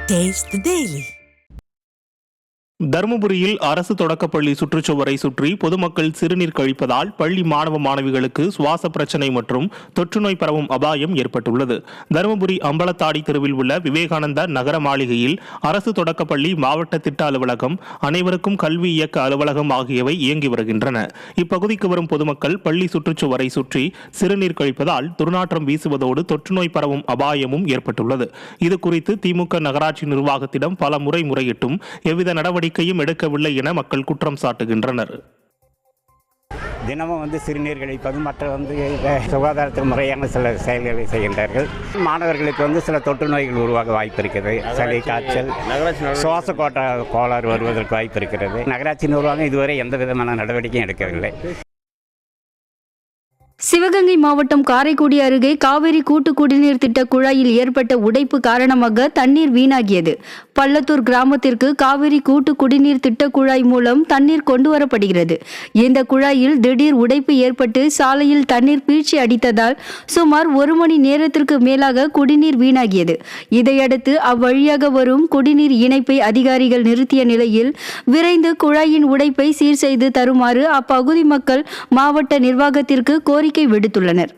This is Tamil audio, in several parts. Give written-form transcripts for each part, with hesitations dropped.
Taste the Daily. தருமபுரியில் அரசு தொடக்கப்பள்ளி சுற்றுச்சுவரை சுற்றி பொதுமக்கள் சிறுநீர் கழிப்பதால் பள்ளி மாணவ மாணவிகளுக்கு சுவாச பிரச்சினை மற்றும் தொற்றுநோய் பரவும் அபாயம் ஏற்பட்டுள்ளது. தருமபுரி அம்பலத்தாடி தெருவில் உள்ள விவேகானந்தா நகர மாளிகையில் அரசு தொடக்கப்பள்ளி மாவட்ட திட்ட அலுவலகம், அனைவருக்கும் கல்வி இயக்க அலுவலகம் ஆகியவை இயங்கி வருகின்றன. இப்பகுதிக்கு வரும் பொதுமக்கள் பள்ளி சுற்றுச்சுவரை சுற்றி சிறுநீர் கழிப்பதால் துர்நாற்றம் வீசுவதோடு தொற்றுநோய் பரவும் அபாயமும் ஏற்பட்டுள்ளது. இதுகுறித்து திமுக நகராட்சி நிர்வாகத்திடம் பல முறை முறையிட்டும் எவ்வித நடவடிக்கையும் எடுக்கவில்லை என மக்கள் குற்றம் சாட்டுகின்றனர். தினமும் சிறுநீர் கழிப்பது மற்ற சுகாதாரத்தில் முறையான சில செயல்களை செய்கின்றார்கள். மாணவர்களுக்கு சில தொற்று நோய்கள் உருவாக வாய்ப்பு இருக்கிறது. சளி, காய்ச்சல், சுவாச கோளாறு வருவதற்கு வாய்ப்பு இருக்கிறது. நகராட்சி நிர்வாகம் இதுவரை எந்த விதமான நடவடிக்கையும் எடுக்கவில்லை. சிவகங்கை மாவட்டம் காரைக்குடி அருகே காவிரி கூட்டு குடிநீர் திட்ட குழாயில் ஏற்பட்ட உடைப்பு காரணமாக தண்ணீர் வீணாகியது. பள்ளத்தூர் கிராமத்திற்கு காவிரி கூட்டு குடிநீர் திட்ட குழாய் மூலம் தண்ணீர் கொண்டு வரப்படுகிறது. இந்த குழாயில் திடீர் உடைப்பு ஏற்பட்டு சாலையில் தண்ணீர் பீழ்ச்சி அடித்ததால் சுமார் 1 மணி நேரத்திற்கு மேலாக குடிநீர் வீணாகியது. இதையடுத்து அவ்வழியாக வரும் குடிநீர் இணைப்பை அதிகாரிகள் நிறுத்திய நிலையில் விரைந்து குழாயின் உடைப்பை சீர் செய்து தருமாறு அப்பகுதி மக்கள் மாவட்ட நிர்வாகத்திற்கு கோரிக்கை விடுத்துள்ளனர்.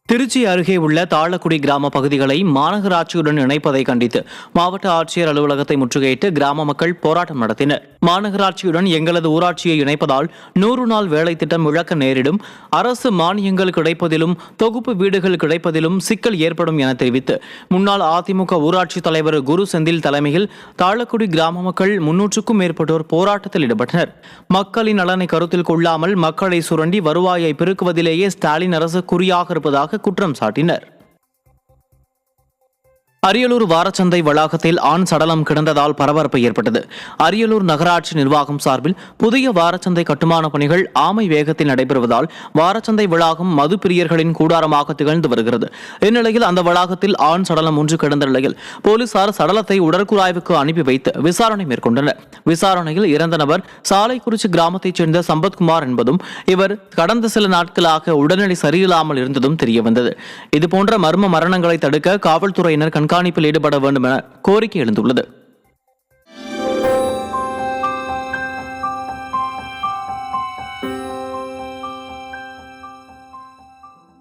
திருச்சி அருகே உள்ள தாளக்குடி கிராம பகுதிகளை மாநகராட்சியுடன் இணைப்பதை கண்டித்து மாவட்ட ஆட்சியர் அலுவலகத்தை முற்றுகையிட்டு கிராம மக்கள் போராட்டம் நடத்தினர். மாநகராட்சியுடன் எங்களது ஊராட்சியை இணைப்பதால் 100 நாள் வேலை திட்டம் இழக்க நேரிடும், அரசு மானியங்கள் கிடைப்பதிலும் தொகுப்பு வீடுகள் கிடைப்பதிலும் சிக்கல் ஏற்படும் என தெரிவித்து முன்னாள் அதிமுக ஊராட்சி தலைவர் குரு செந்தில் தலைமையில் தாளக்குடி கிராம மக்கள் 300க்கும் மேற்பட்டோர் போராட்டத்தில் ஈடுபட்டனர். மக்களின் நலனை கருத்தில் கொள்ளாமல் மக்களை சுரண்டி வருவாயை பெருக்குவதிலேயே ஸ்டாலின் அரசு குறியாக இருப்பதாக குற்றம் சாட்டினர். அரியலூர் வாரச்சந்தை வளாகத்தில் ஆண் சடலம் கிடந்ததால் பரபரப்பு ஏற்பட்டது. அரியலூர் நகராட்சி நிர்வாகம் சார்பில் புதிய வாரச்சந்தை கட்டுமான பணிகள் ஆமை வேகத்தில் நடைபெறுவதால் வாரச்சந்தை வளாகம் மது பிரியர்களின் கூடாரமாக திகழ்ந்து வருகிறது. இந்நிலையில் அந்த வளாகத்தில் ஆண் சடலம் ஒன்று கிடந்த நிலையில் போலீசார் சடலத்தை உடற்கூறாய்வுக்கு அனுப்பி வைத்து விசாரணை மேற்கொண்டனர். விசாரணையில் இறந்த நபர் சாலைக்குறிச்சி கிராமத்தைச் சேர்ந்த சம்பத்குமார் என்பதும் இவர் கடந்த சில நாட்களாக உடல்நிலை சரியில்லாமல் இருந்ததும் தெரியவந்தது. இதுபோன்ற மர்ம மரணங்களை தடுக்க காவல்துறையினர் கண்காணிப்பில் ஈடுபட வேண்டும் என கோரிக்கை எழுந்துள்ளது.